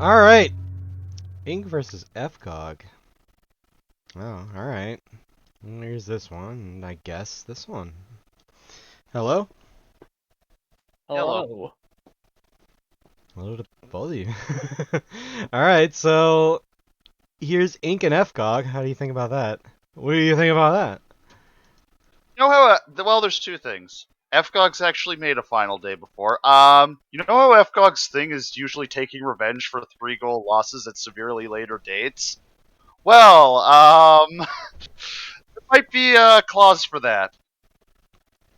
Alright. Ink versus fgog. Oh, alright. Here's this one, and I guess this one. Hello? Hello. Hello. Hello to both of you. Alright, so here's Ink and fgog. How do you think about that? What do you think about that? You know how? Well, there's two things. fgog's actually made a final day before. You know how fgog's thing is usually taking revenge for 3-goal losses at severely later dates. Well, there might be a clause for that.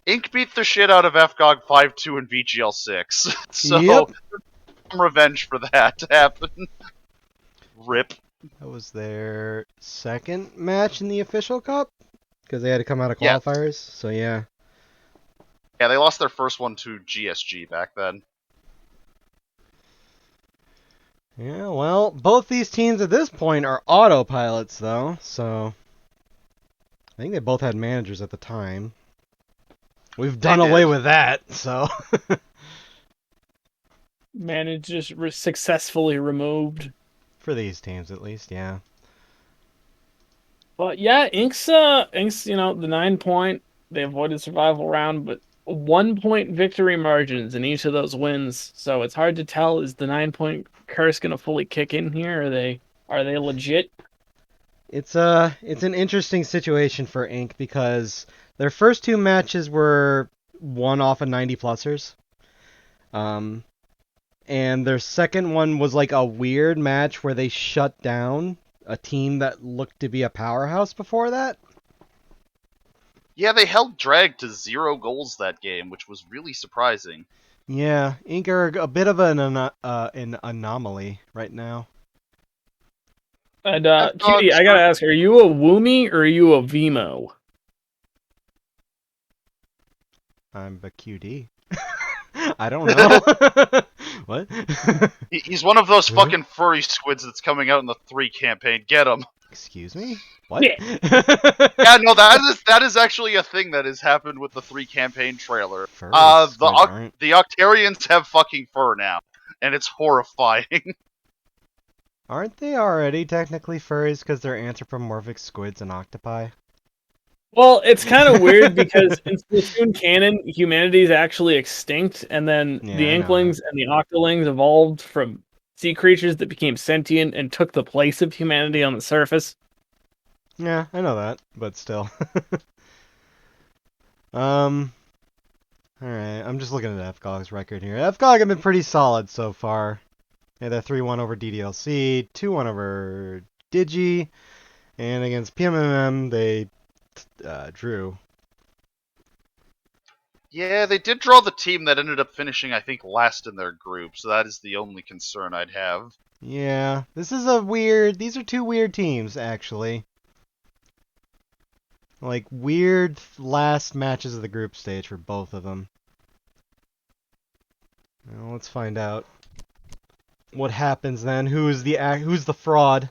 Ink beat the shit out of fgog 5-2 in VGL 6, Yep. so some revenge for that to happen. Rip. That was their second match in the official cup, because they had to come out of Yeah, qualifiers, so yeah. yeah, they lost their first one to GSG back then. Yeah, well, both these teams at this point are autopilots, though, so I think they both had managers at the time. We've They done away did. with that, so. Managed successfully removed. For these teams, at least, yeah. But yeah, Inks, the 9 point, they avoided survival round, but 1 point victory margins in each of those wins. So it's hard to tell, is the 9 point curse gonna fully kick in here? Are they legit? It's an interesting situation for Inc. because their first two matches were one off of 90 plusers. Um, and their second one was like a weird match where they shut down a team that looked to be a powerhouse before that. Yeah, they held Drag to 0 goals that game, which was really surprising. Yeah, Inc. are a bit of an anomaly right now. And Cutie, fgog's I gotta ask, are you a Woomy or are you a Vimo? I'm a QD. I don't know. What? He's one of those Huh? fucking furry squids that's coming out in the 3 campaign. Get him. Excuse me? What? Yeah. Yeah, no, that is actually a thing that has happened with the 3 campaign trailer. Furry squids The aren't. the Octarians have fucking fur now, and it's horrifying. Aren't they already technically furries because they're anthropomorphic squids and octopi? Well, it's kind of weird because in Splatoon canon, humanity is actually extinct, and then the Yeah, I know that. Inklings and the Octolings evolved from sea creatures that became sentient and took the place of humanity on the surface. Yeah, I know that, but still. um, alright, I'm just looking at FGOG's record here. FGOG have been pretty solid so far. Yeah, they're 3-1 over DDLC, 2-1 over Digi, and against PMMM they drew. Yeah, they did draw the team that ended up finishing, I think, last in their group, so that is the only concern I'd have. Yeah, these are two weird teams, actually. Like, weird last matches of the group stage for both of them. Well, let's find out what happens then. Who's the fraud?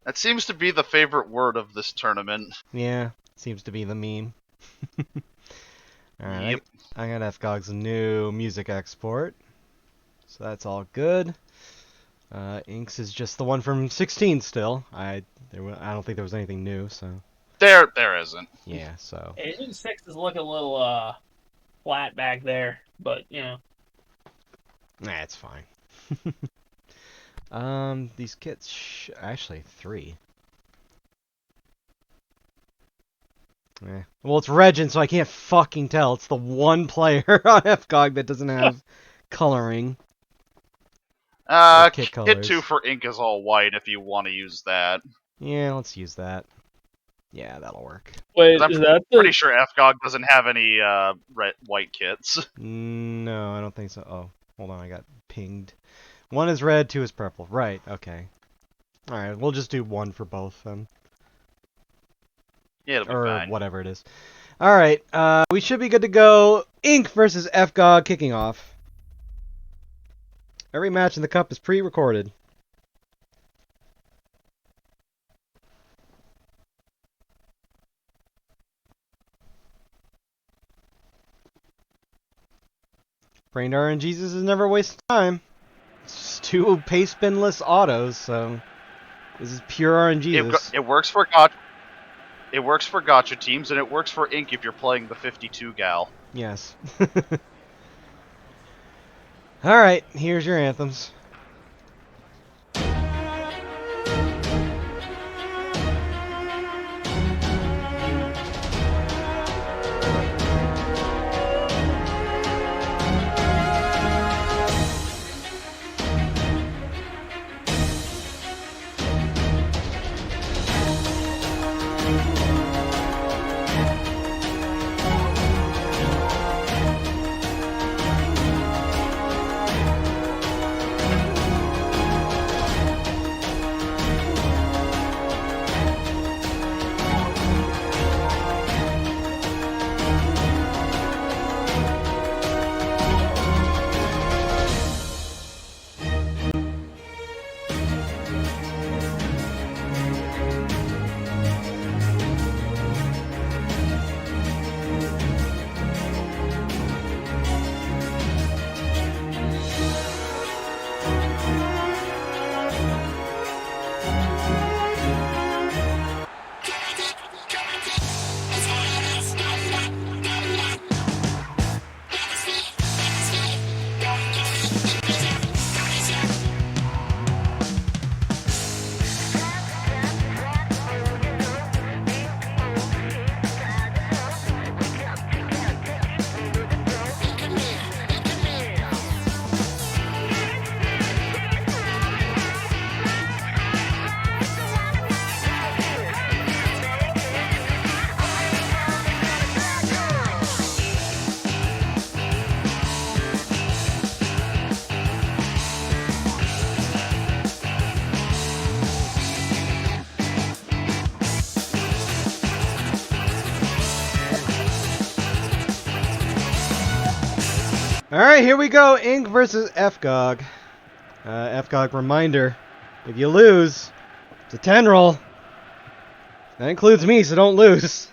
That seems to be the favorite word of this tournament. Yeah, seems to be the meme. Alright, Yep. I got FGOG's new music export. So that's all good. Inks is just the one from 16 still. I don't think there was anything new, so There isn't. yeah, so Agent 6 is looking a little flat back there, but nah, it's fine. These kits actually 3. Well, it's Regent, so I can't fucking tell. It's the one player on FGOG that doesn't have coloring or kit Kit 2 colors. for Ink is all white if you want to use that. Yeah, let's use that. Yeah, that'll work. wait, I'm is that pretty the sure fgog doesn't have any white kits. No, I don't think so. Oh, hold on, I got pinged. 1 is red, 2 is purple. Right, okay. Alright, we'll just do 1 for both then. Yeah, it'll be Or fine. whatever it is. Alright, we should be good to go. Ink versus fgog kicking off. Every match in the cup is pre-recorded. Braindar and Jesus is never wasting time. 2 pace spinless autos, so this is pure RNG. It works for gotcha. It works for gotcha teams, and it works for Inc. if you're playing the 52 gal. Yes. Alright, here's your anthems. Alright, here we go. Inc. versus fgog. fgog, reminder. If you lose, it's a 10 roll. That includes me, so don't lose.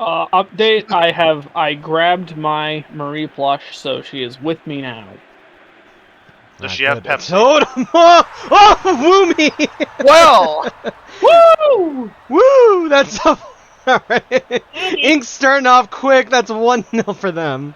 Update, I grabbed my Marie plush, so she is with me now. Does she have Pepsi? Totem! Oh, woo me! Well! Woo! Woo! That's all right. Ink's starting off quick. That's 1-0 for them.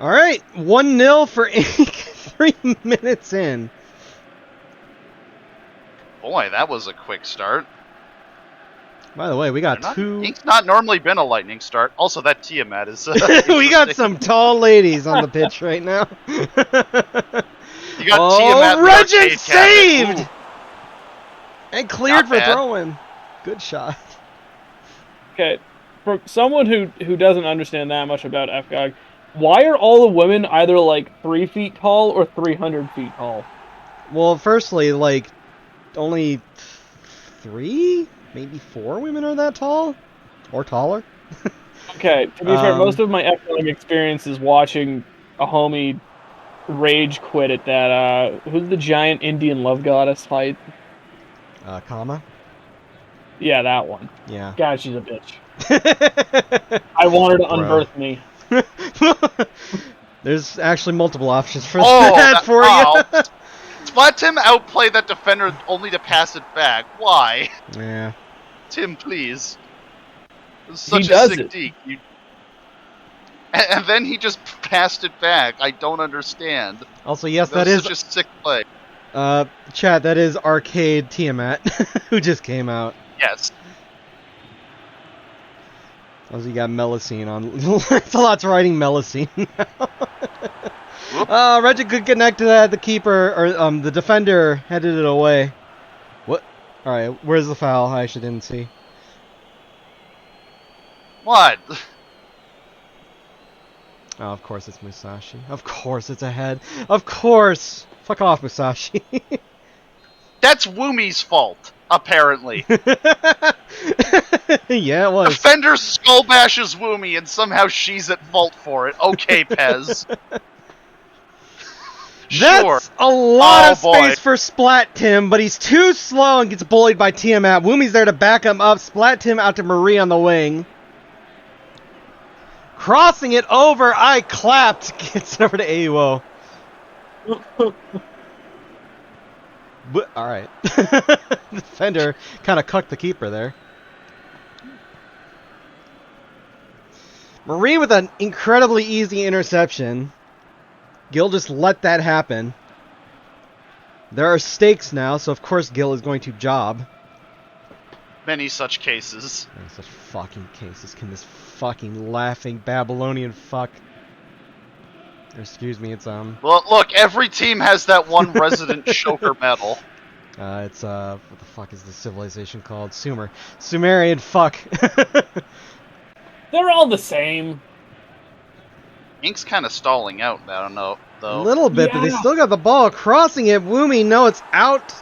Alright, 1-0 for Ink, 3 minutes in. Boy, that was a quick start. By the way, we got two... Ink's not normally been a lightning start. Also, that Tiamat is... we got some tall ladies on the pitch right now. You got Tiamat and Regent saved! Ooh. And cleared Not for bad. throw-in. Good shot. Okay, from someone who doesn't understand that much about fgog, why are all the women either like 3 feet tall or 300 feet tall? Well, firstly, like, only 3, maybe 4 women are that tall? Or taller? Okay, to be fair, most of my fgog experience is watching a homie rage quit at that, who's the giant Indian love goddess fight? Comma? Yeah, that one. Yeah. God, she's a bitch. I want her to Bro. unbirth me. There's actually multiple options for Oh, that for you. Let Tim outplay that defender only to pass it back. Why? Yeah. Tim, please. This is such He a does sick it. deke. And then he just passed it back. I don't understand. Also, yes, That that was is such a sick play. chat. That is Arcade Tiamat who just came out. Yes. Also, you got Melusine on. It's a lot's riding Melusine now. Reggie could connect to that. The keeper or the defender headed it away. What? All right, where's the foul? I actually didn't see. What? Oh, of course it's Musashi. Of course it's a head. Of course. Fuck off, Musashi. That's Wumi's fault, apparently. Yeah, it was. Defender skull bashes Wumi, and somehow she's at fault for it. Okay, Pez. Sure. That's a lot of boy. space for Splat Tim, but he's too slow and gets bullied by Tiamat. Wumi's there to back him up. Splat Tim out to Marie on the wing. Crossing it over. I clapped. Gets over to AUO. Alright. Defender kind of cucked the keeper there. Marie with an incredibly easy interception. Gil just let that happen. There are stakes now, so of course Gil is going to job. Many such cases. Many such fucking cases. Can this fucking laughing Babylonian fuck... Or excuse me, it's Well, look, every team has that one resident choker medal. It's what the fuck is this civilization called? Sumerian fuck. They're all the same. Ink's kind of stalling out, I don't know, though. A little bit, but they Yeah. still got the ball. Crossing it, Woomy, no, it's out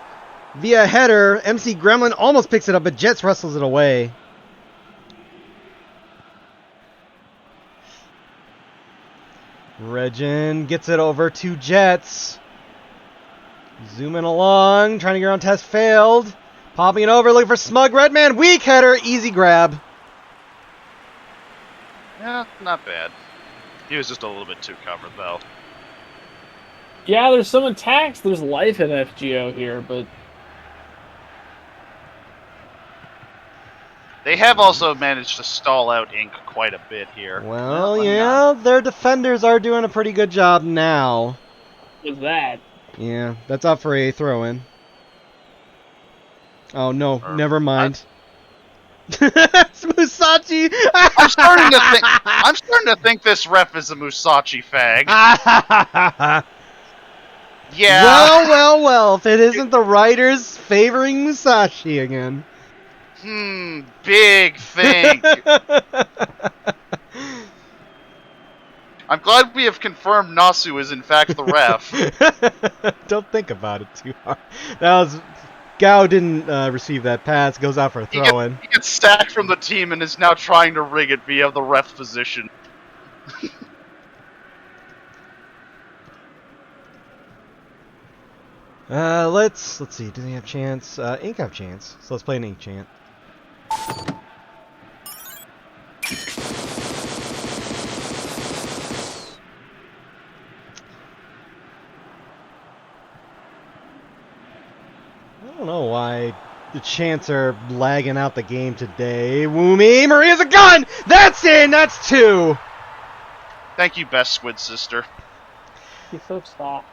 via header. MC Gremlin almost picks it up, but Jets wrestles it away. Regin gets it over to Jets. Zooming along, trying to get on test, failed. Popping it over, looking for Smug Redman. Weak header, easy grab. Yeah, not bad. He was just a little bit too covered, though. Yeah, there's some attacks. There's life in FGO here, but They have also managed to stall out Ink quite a bit here. Well, yeah, their defenders are doing a pretty good job now. with that. Yeah, that's up for a throw-in. Oh, no, never mind. It's Musashi! I'm starting to think this ref is a Musashi fag. Yeah. Well, if it isn't the writers favoring Musashi again. Big thing. I'm glad we have confirmed Nasu is in fact the ref. Don't think about it too hard. That was... Gao didn't receive that pass, goes out for a throw-in. He gets sacked from the team and is now trying to rig it via the ref position. Let's see, do they have chance? Ink have chance, so let's play an Ink chant. I don't know why the chants are lagging out the game today. Woomy, Maria's a gun! That's in! That's two! Thank you, best squid sister. He's so soft.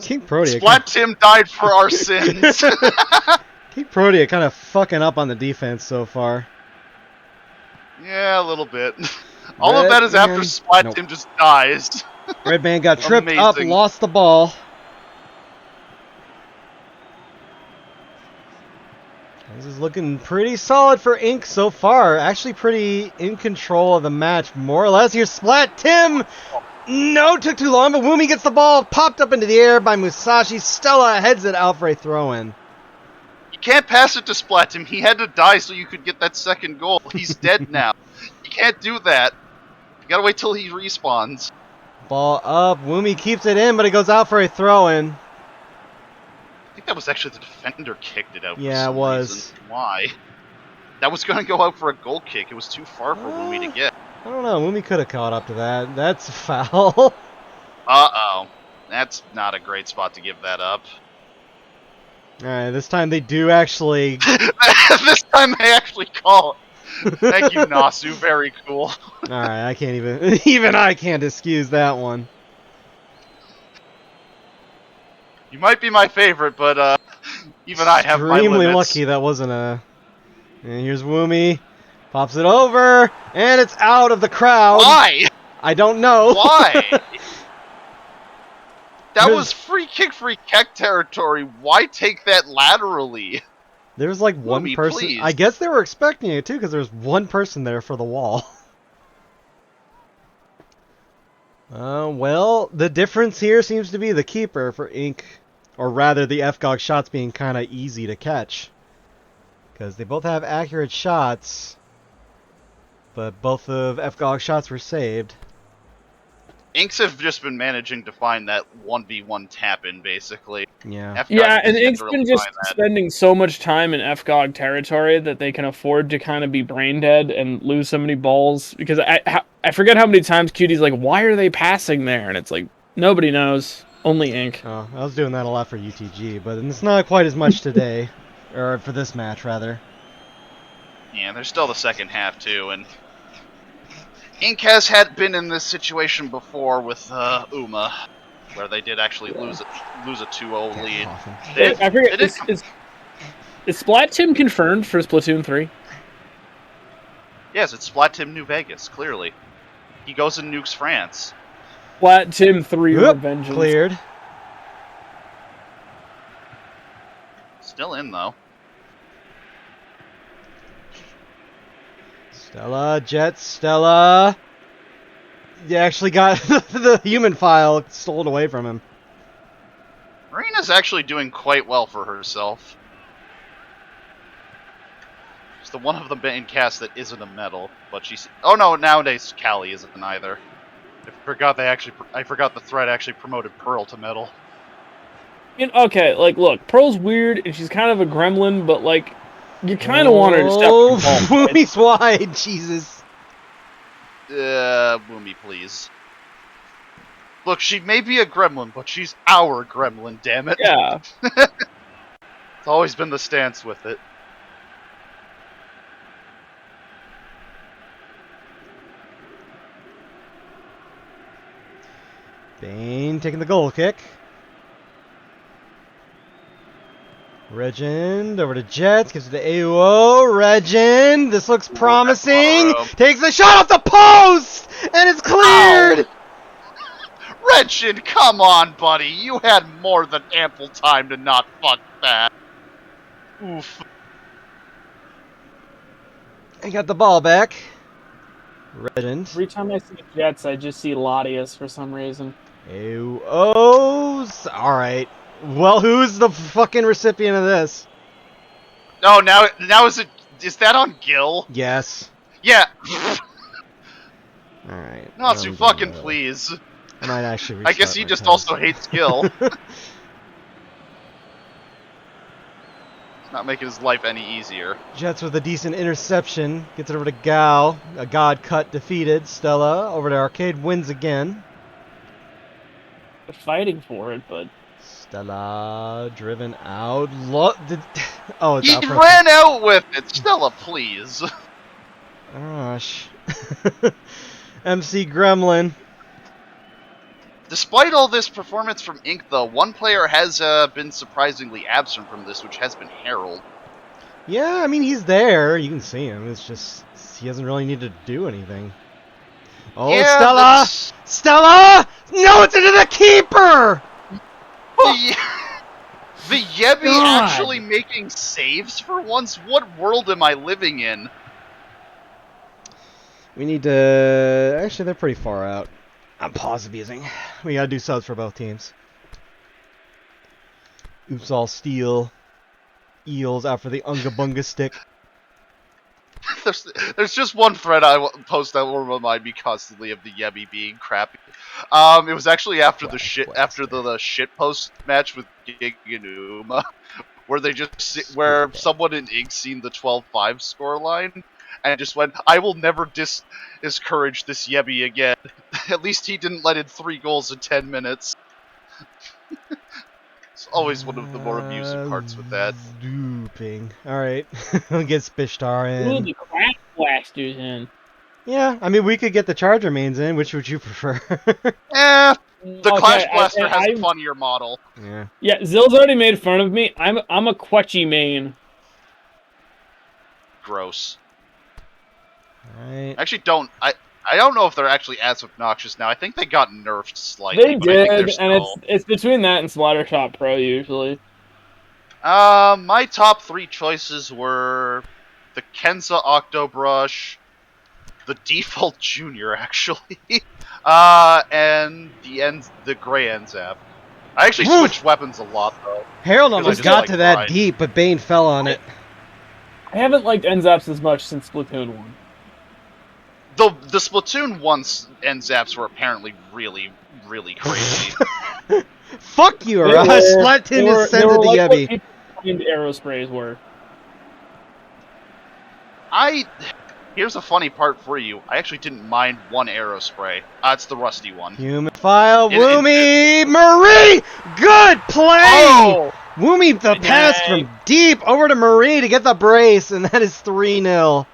King Protea. Splat Tim died for our sins. King Protea kind of fucking up on the defense so far. Yeah, a little bit. All of that is after Splatoon just dies. Red Man got tripped up, Amazing. lost the ball. This is looking pretty solid for Ink so far. Actually pretty in control of the match, more or less. Here's Splat Tim! No, took too long, but Woomy gets the ball, popped up into the air by Musashi. Stella heads it out for a throw-in. You can't pass it to Splatoon. He had to die so you could get that second goal. He's dead now. You can't do that. You gotta wait till he respawns. Ball up, Woomy keeps it in, but it goes out for a throw-in. I think that was actually the defender kicked it out for Yeah, some it was. reason. Why? That was gonna go out for a goal kick. It was too far for Woomy to get. I don't know, Woomy could have caught up to that. That's a foul. Uh-oh. That's not a great spot to give that up. Alright, this time they do actually... This time they actually call it. Thank you, Nasu. Very cool. Alright, I can't even... Even I can't excuse that one. You might be my favorite, but even I have my Extremely limits. lucky that wasn't a... And here's Woomy. Pops it over, and it's out of the crowd. Why? I don't know. Why? That was free kick territory. Why take that laterally? There was like one Woomy, person. please. I guess they were expecting it too, because there was one person there for the wall. Well, the difference here seems to be the keeper for Ink, or rather the fgog shots being kind of easy to catch. Because they both have accurate shots, but both of fgog shots were saved. Inks have just been managing to find that 1v1 tap-in, basically. Yeah. Yeah, and Ink's really been just find that. spending so much time in fgog territory that they can afford to kind of be brain dead and lose so many balls. Because I forget how many times QT's like, why are they passing there? And it's like, nobody knows. Only Ink. Oh, I was doing that a lot for UTG, but it's not quite as much today. Or for this match, rather. Yeah, there's still the second half, too, and Ink has been in this situation before with Uma, where they did actually lose a 2-0 lead. I forget, is Splat Tim confirmed for Splatoon 3? Yes, it's Splat Tim New Vegas, clearly. He goes and nukes France. Splat Tim 3 Oop, Revengeance. cleared. Still in, though. Stella, Jets, Stella. You actually got the human file stolen away from him. Marina's actually doing quite well for herself. She's the one of the main cast that isn't a medal, but she's... Oh no, nowadays Callie isn't either. I forgot the thread actually promoted Pearl to medal. Okay, like, look, Pearl's weird, and she's kind of a gremlin, but, like, you kind of want her to step from the ball. Woomy's wide, Jesus. Woomy, please. Look, she may be a gremlin, but she's our gremlin, damn it. Yeah. It's always been the stance with it. Bane taking the goal kick. Regend over to Jets, gives it to AUO. Regend, this looks promising. Takes the shot off the post, and it's cleared. Regend, come on, buddy. You had more than ample time to not fuck that. Oof. I got the ball back. Regend. Every time I see Jets, I just see Latias for some reason. AUO's. Alright. Well, who's the fucking recipient of this? Oh, now is that on Gil? Yes. Yeah. Alright. Natsu, fucking please. I might actually I guess he just also hates Gil. It's not making his life any easier. Jets with a decent interception. Gets it over to Gao. A god cut defeated. Stella over to Arcade wins again. They're fighting for it, but... Stella driven out. Oh, it's He out. ran out with it. Stella, please. Gosh. MC Gremlin. Despite all this performance from Ink, though, one player has been surprisingly absent from this, which has been Harold. Yeah, I mean, he's there. You can see him. It's just he doesn't really need to do anything. Oh, Yeah, Stella! that's- Stella! No, it's into the keeper! The, the Yebby God. actually making saves for once? What world am I living in? We need to... Actually, they're pretty far out. I'm pause abusing. We gotta do subs for both teams. Oops, all steel. Eels out for the Unga Bunga stick. There's just one thread post that will remind me constantly of the Yebby being crappy. It was actually after the shit post match with Gig and Uma, where they just where someone in Ink seen the 12-5 scoreline and just went, "I will never discourage this Yebby again." At least he didn't let in 3 goals in 10 minutes. It's always one of the more amusing parts with that. Looping. Alright. We'll get Spishtar Ooh, in. the Crash Blaster's in. Yeah, I mean, we could get the Charger mains in. Which would you prefer? The Clash Blaster has a funnier model. Yeah. Yeah, Zill's already made fun of me. I'm a Quetchy main. Gross. Alright. Actually, I don't know if they're actually as obnoxious now. I think they got nerfed slightly. They but I think they're did, still... and it's between that and Splattershot Pro usually. My top 3 choices were the Kenza Octobrush, the Default Junior actually, and the Gray Enzap. I actually switched weapons a lot though. Harold because I almost just got like to that grind. deep, but Bane fell on it. I haven't liked Enzaps as much since Splatoon 1. The Splatoon 1 Enzaps were apparently really, really crazy. Fuck you, Russ. Splatoon is sent to the like Yebby. what people claimed arrow sprays were. Here's a funny part for you. I actually didn't mind one arrow spray. It's the rusty one. Human file, It- Woomy, Marie! Good play! Oh! Woomy the pass from deep over to Marie to get the brace, and that is 3-0.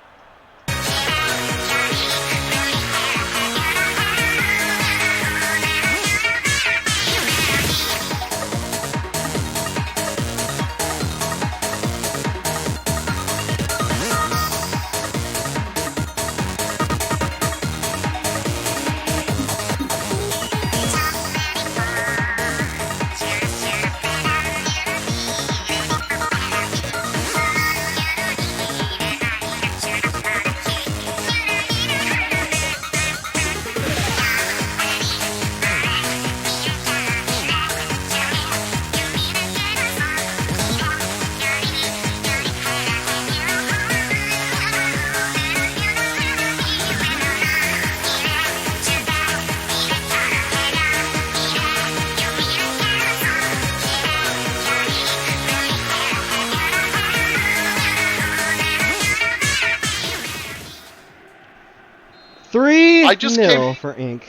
I just 3-0 came- for Ink.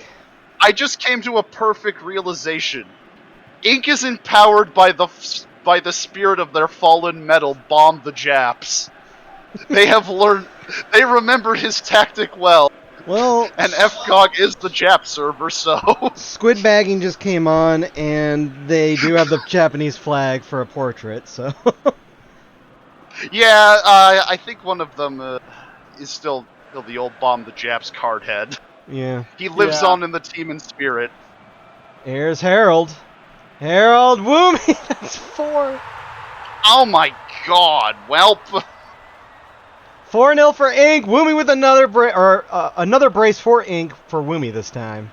I just came to a perfect realization. Ink is empowered by the spirit of their fallen metal, Bomb the Japs. They remembered his tactic well. Well, And fgog is the Jap server, so... Squid Bagging just came on, and they do have the Japanese flag for a portrait, so... Yeah, I think one of them is still the old Bomb the Japs card head. Yeah. He lives on in the team in spirit. Here's Harold. Harold, Woomy, that's 4. Oh my god, welp. 4-0 for Ink. Woomy with another another brace for Ink for Woomy this time.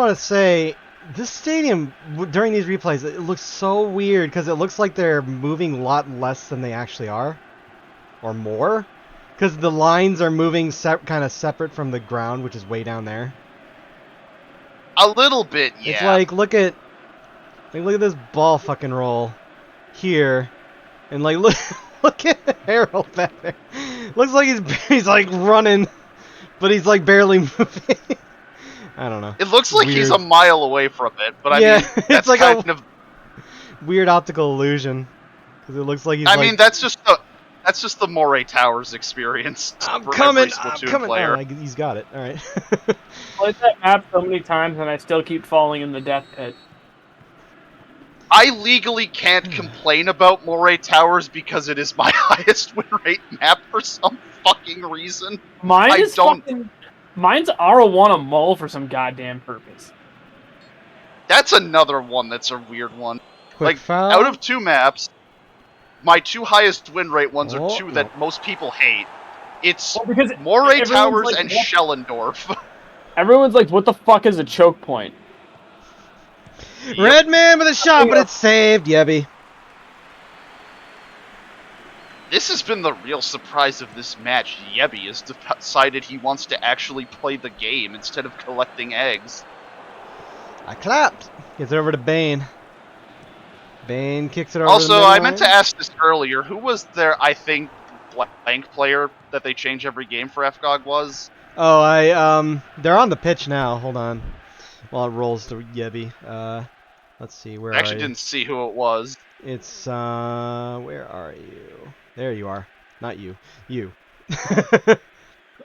want to say, this stadium during these replays, it looks so weird because it looks like they're moving a lot less than they actually are, or more, because the lines are moving kind of separate from the ground, which is way down there. A little bit, yeah. It's like look at this ball fucking roll here, and like look at Harold back there. Looks like he's like running, but he's like barely moving. I don't know. It looks like Weird. he's a mile away from it, but Yeah, I mean, it's that's like kind of weird optical illusion because it looks like he's. I mean, that's just the Moray Towers experience I'm for coming. every I'm Splatoon coming. player. Oh, he's got it. All right. Played that map so many times and I still keep falling in the death pit. I legally can't complain about Moray Towers because it is my highest win rate map for some fucking reason. Mine's Arowana Mole for some goddamn purpose. That's another one that's a weird one. Quick Like, foul. out of 2 maps, my 2 highest win rate ones are 2 no. that most people hate. It's because Moray everyone's Towers like, and what? Schellendorf. Everyone's like, what the fuck is a choke point? Red man with a shot, but it's saved. Yebby. This has been the real surprise of this match. Yebby has decided he wants to actually play the game instead of collecting eggs. I clapped. Gets it over to Bane. Bane kicks it over Also, the I meant to ask this earlier. Who was their, I think, blank player that they change every game for fgog was? Oh, they're on the pitch now. Hold on. While it rolls to Yebby. Let's see. Where I actually are you? didn't see who it was. It's, where are you? There you are. Not you. You.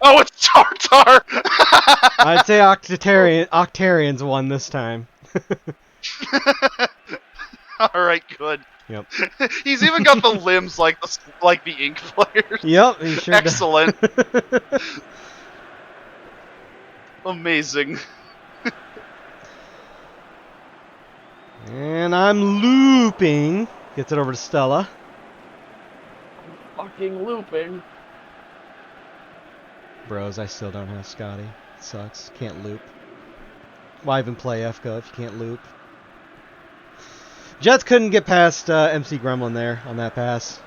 Oh, it's Tartar! I'd say Octarians won this time. Alright, good. Yep. He's even got the limbs like the Ink players. Yep, he sure Excellent. does. Amazing. And I'm looping. Gets it over to Stella. Fucking looping. Bros, I still don't have Scotty. It sucks. Can't loop. Why even play FGO if you can't loop? Jets couldn't get past MC Gremlin there on that pass.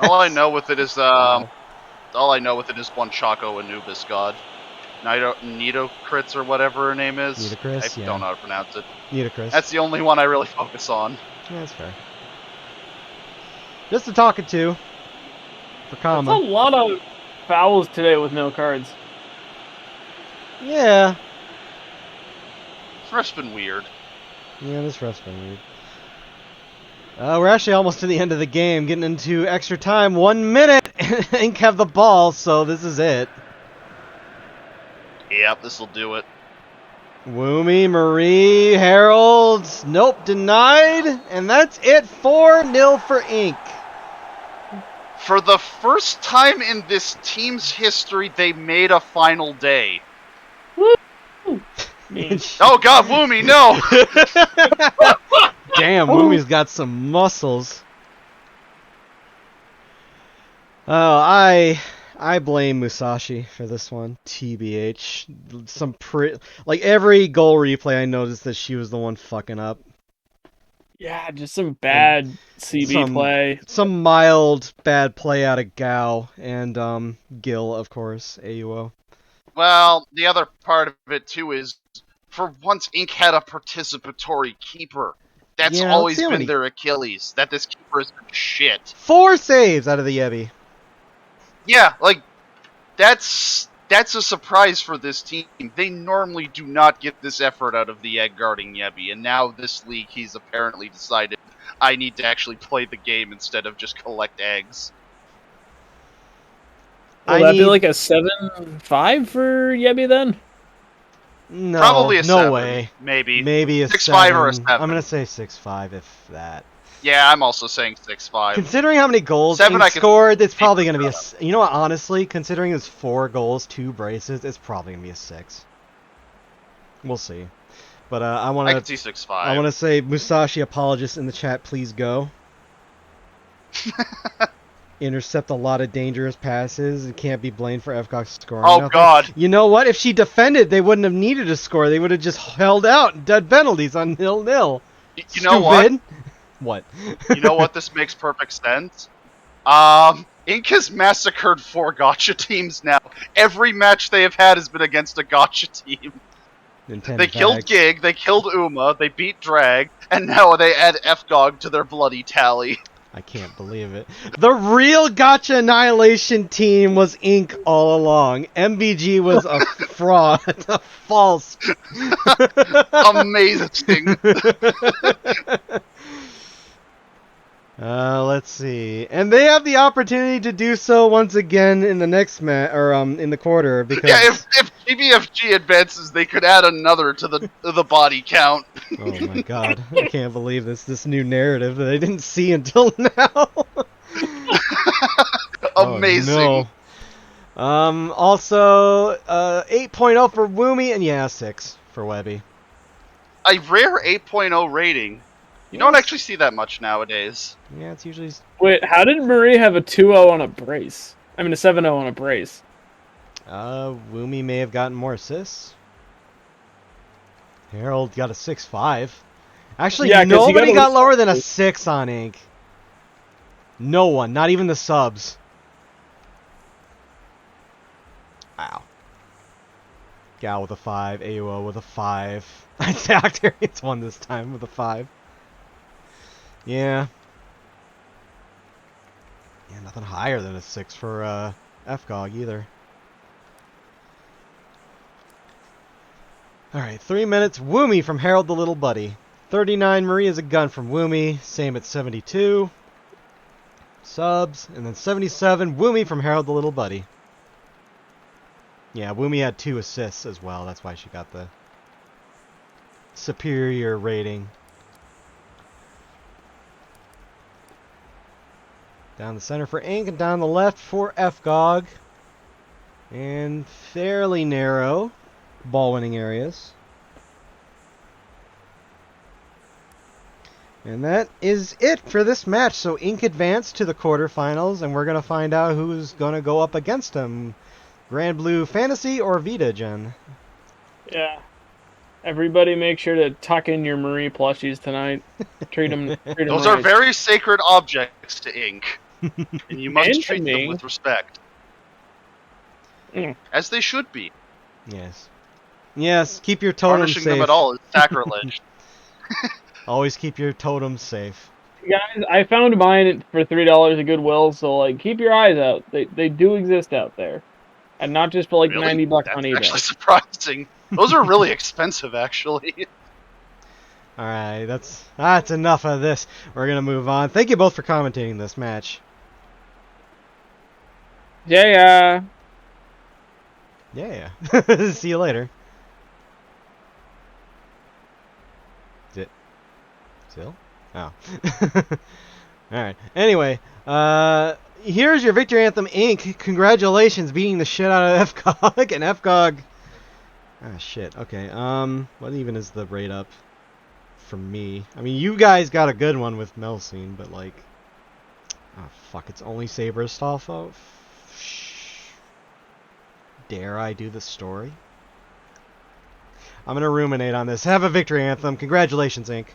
All I know with it is Wow. all I know with it is one Choco Anubis god. Nido Crits or whatever her name is. Nitocris, I yeah. don't know how to pronounce it. Nitocris. That's the only one I really focus on. Yeah, that's fair. Just a talking to. For That's comma. a lot of fouls today with no cards. Yeah. This ref's been weird. Yeah, this ref's been weird. We're actually almost to the end of the game, getting into extra time. 1 minute! Ink have the ball, so this is it. Yep, this'll do it. Woomy, Marie, Harold, nope, denied. And that's it, 4-0 for Ink. For the first time in this team's history, they made a final day. Oh god, Woomy, no! Damn, Woomy's got some muscles. Oh, I blame Musashi for this one. TBH. Like every goal replay, I noticed that she was the one fucking up. Yeah, just some bad CB play. Some mild bad play out of Gao and Gil, of course, AUO. Well, the other part of it too is, for once, Ink had a participatory keeper. That's Yeah, always let's see how been many- their Achilles. That this keeper is shit. 4 saves out of the Yebby. Yeah, like that's a surprise for this team. They normally do not get this effort out of the egg guarding Yebby, and now this league he's apparently decided I need to actually play the game instead of just collect eggs. Will that be like a 7-5 for Yebby then? No, Probably a 7, way. maybe. Maybe a 6-5 or a 7. 7. I'm gonna say 6-5 if that. Yeah, I'm also saying 6-5. Considering how many goals 7 Ink I could scored, it's probably gonna be up. You know what? Honestly, considering it's 4 goals, 2 braces, it's probably gonna be a 6. We'll see. But I I could see 6-5. I want to say Musashi apologist in the chat. Please go. intercept a lot of dangerous passes and can't be blamed for fgog scoring Oh, nothing. God. You know what? If she defended, they wouldn't have needed to score. They would have just held out dead penalties on 0-0. You know what? Stupid. What? You know what? This makes perfect sense. Inc has massacred 4 gotcha teams now. Every match they have had has been against a gotcha team. They Intended killed bag. Gig, they killed Uma, they beat Drag, and now they add fgog to their bloody tally. I can't believe it. The real Gotcha Annihilation team was Inc. all along. MBG was a fraud, a false. Amazing. Let's see, and they have the opportunity to do so once again in the next in the quarter because. Yeah, if GBFG advances, they could add another to the body count. Oh my god, I can't believe this new narrative that I didn't see until now. Amazing. Oh, no. Also, 8.0 for Woomy, and yeah, 6 for Webby. A rare 8.0 rating. You don't actually see that much nowadays. Yeah, it's usually. Wait, how did Marie have a 2-0 on a brace? I mean, a 7-0 on a brace. Woomy may have gotten more assists. Harold got a 6.5. Actually, Yeah, 'cause he nobody got got lower than a 6 on Inc. No one, not even the subs. Wow. Gal with a 5, AUO with a 5. I say Octarian's won this time with a 5. Yeah. Yeah, nothing higher than a 6 for fgog either. Alright, 3 minutes. Woomy from Harold the Little Buddy. 39 Maria's a gun from Woomy. Same at 72. Subs. And then 77 Woomy from Harold the Little Buddy. Yeah, Woomy had 2 assists as well. That's why she got the superior rating. Down the center for Inc. and down the left for fgog. And fairly narrow ball winning areas. And that is it for this match. So Inc. advanced to the quarterfinals, and we're going to find out who's going to go up against them. Grand Blue Fantasy or Vita, Jen? Yeah. Everybody make sure to tuck in your Marie plushies tonight. Treat them Those are very sacred objects to Inc. And you must And to treat me. them with respect. Mm. As they should be. Yes. Yes, keep your totem Tarnishing safe. them at all is sacrilege. Always keep your totem safe. Guys, I found mine for $3 at Goodwill, so like keep your eyes out. They do exist out there. And not just for like Really? $90 That's on eBay. actually surprising. Those are really expensive, actually. Alright, that's enough of this. We're going to move on. Thank you both for commentating this match. Yeah. Yeah. See you later. Still? Oh. Alright. Anyway, here's your Victory Anthem Inc. Congratulations beating the shit out of fgog. And fgog... Ah, shit. Okay, what even is the rate up for me? I mean, you guys got a good one with Melsine, but like... Oh, fuck, it's only Saber Astolfo? Dare I do the story? I'm gonna ruminate on this. Have a Victory Anthem. Congratulations, Inc.